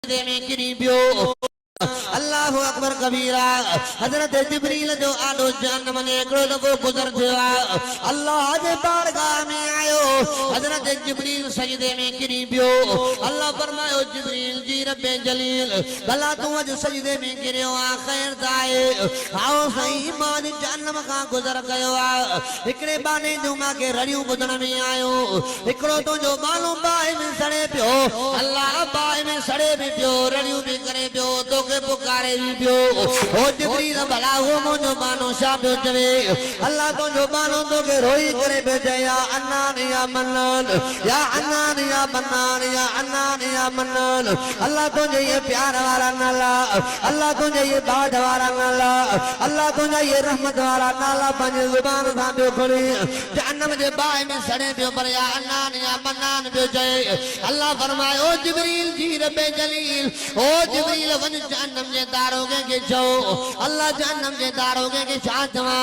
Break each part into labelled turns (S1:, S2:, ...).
S1: में किरी पियो अल्लाह अकबर कबीरा हजरत जिब्रील जो आलो जन्नम ने एकड़ो दफो गुजर थियो अल्लाह जे बारगाह में आयो हजरत जिब्रील सजदे में किरी पियो अल्लाह फरमायो जिब्रील जी रब्बे जलील भला तू अज सजदे में गिरियो आ खैर दाए आओ सही मान जन्नम का गुजर कयो एकड़े बाने जो मां के रड़ियों बुधण में आयो एकड़ो तो जो मानो बाए में सड़े पियो अल्लाह बाए में सड़े भी पियो रड़ियों भी करे पियो तो के पुकारे भी पियो ओ जिब्रील भला हो मुझो बानो शा पियो चवे अल्लाह तो जो बानो तो के रोई करे पे या अन्नान या मन्नान या अन्नान या मन्नान या अन्नान या मन्नान अल्लाह तो ये प्यार वाला नाला अल्लाह तो ये बाढ़ वाला नाला अल्लाह तो ये रहमत वाला नाला पंज जुबान सा पियो खोली जहन्नम जे बाए में सड़े पियो पर या अन्नान या मन्नान पियो चवे अल्लाह फरमाए ओ जिब्रील जी रब्बे जलील ओ जिब्रील वन जहन्नम जे दारोगे के जो अल्लाह जहन्नम जे दारोगे के शांतवा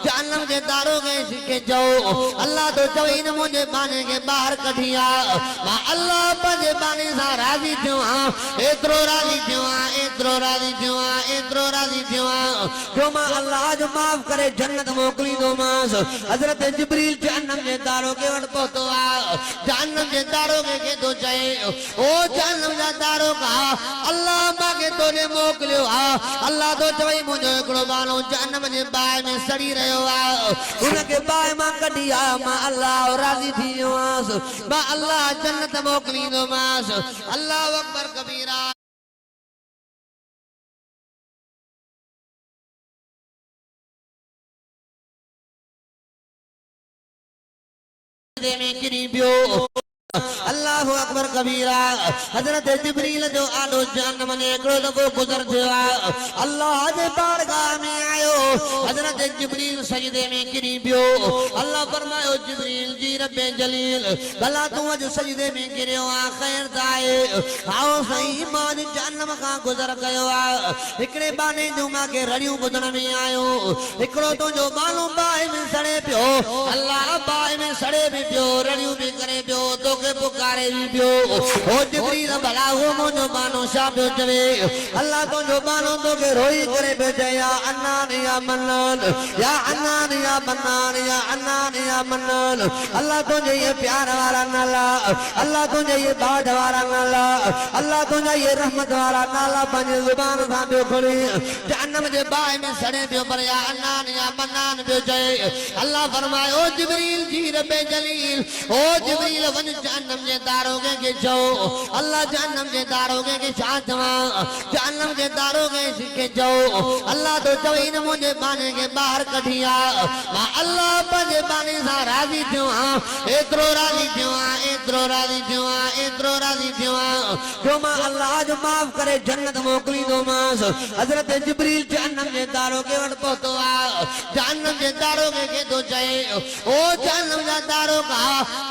S1: जहन्नम जे दारोगे के जो अल्लाह तो चवई न मुझे बाने के बाहर कढिया मां अल्लाह पंजे बाने सा राजी थियो एतरो राजी थियो एतरो राजी थियो एतरो राजी थियो जो मां अल्लाह जो माफ करे जन्नत मोकली दो मास हजरत जिब्रील जहन्नम जे दारोगे वट पहुतो जहन्नम जे दारोगे के तो चए ओ जहन्नम जा दारोगा अल्लाह मांगे तो ने मोकलियो अल्लाह तो चवई मुझो एकड़ो बानो जहन्नम जे बाए में सड़ी रयो उनके बाए मां कढिया मां अल्लाह राजी थियो मां अल्लाह जन्नत मोकली दो मास अल्लाह अकबर कबीरा में किरी पियो अल्लाह अकबर कबीरा हजरत जिब्रील जो आलो जहन्नम ने एकड़ो दफो गुजर थियो अल्लाह जे बारगाह में आयो हजरत जिब्रील सजदे में किरी पियो अल्लाह फरमायो जिब्रील जी रब्बे जलील भला तू अज सजदे में गिरियो खैर दाए आओ सही मान जहन्नम का गुजर कयो एकड़े बाने जो मां के रड़ियों बुधण में आयो एकड़ो तो जो मानो बाए में सड़े पियो अल्लाह बाए में सड़े भी पियो रड़ियों भी करे पियो तो के पुकारे भी पियो ओ जिब्रील भला हो मुझो बानो शा पियो चवे अल्लाह तो जो बानो तो के रोई करे पे या अन्नान या मन्नान या अन्नान या मन्नान या अन्नान या मन्नान अल्लाह तो ये प्यार वाला नाला अल्लाह तो ये बाढ़ वाला नाला अल्लाह तो ये रहमत वाला नाला पंज जुबान सा पियो खोली जहन्नम जे बाए में सड़े पियो पर या अन्नान या मन्नान पियो चए अल्लाह फरमाए ओ जिब्रील जी रब्बे जलील ओ जिब्रील वन जहन्नम जे दारोगे के जो अल्लाह जहन्नम जे दारोगे के शांतवा जहन्नम जे दारोगे के जो अल्लाह तो चवई न मुझे बाने के बाहर कढिया मां अल्लाह पंजे बाने सा राजी थियो एतरो राजी थियो एतरो राजी थियो एतरो राजी थियो जो मां अल्लाह जो माफ करे जन्नत मोकली दो मास हजरत जिब्रील जहन्नम जे दारोगे वट पहुतो जहन्नम जे दारोगे के तो चए ओ जहन्नम जा दारोगा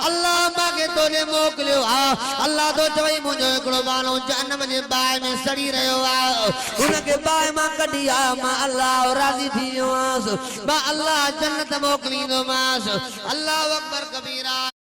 S1: अल्लाह मांगे तो ने मोकलियो अल्लाह तो चवई मुझो एकड़ो बानो जहन्नम जे बाए में सड़ी रयो उनके बाए मां कढिया मां अल्लाह राजी थियो मां अल्लाह जन्नत मोकली दो मास अल्लाह अकबर कबीरा।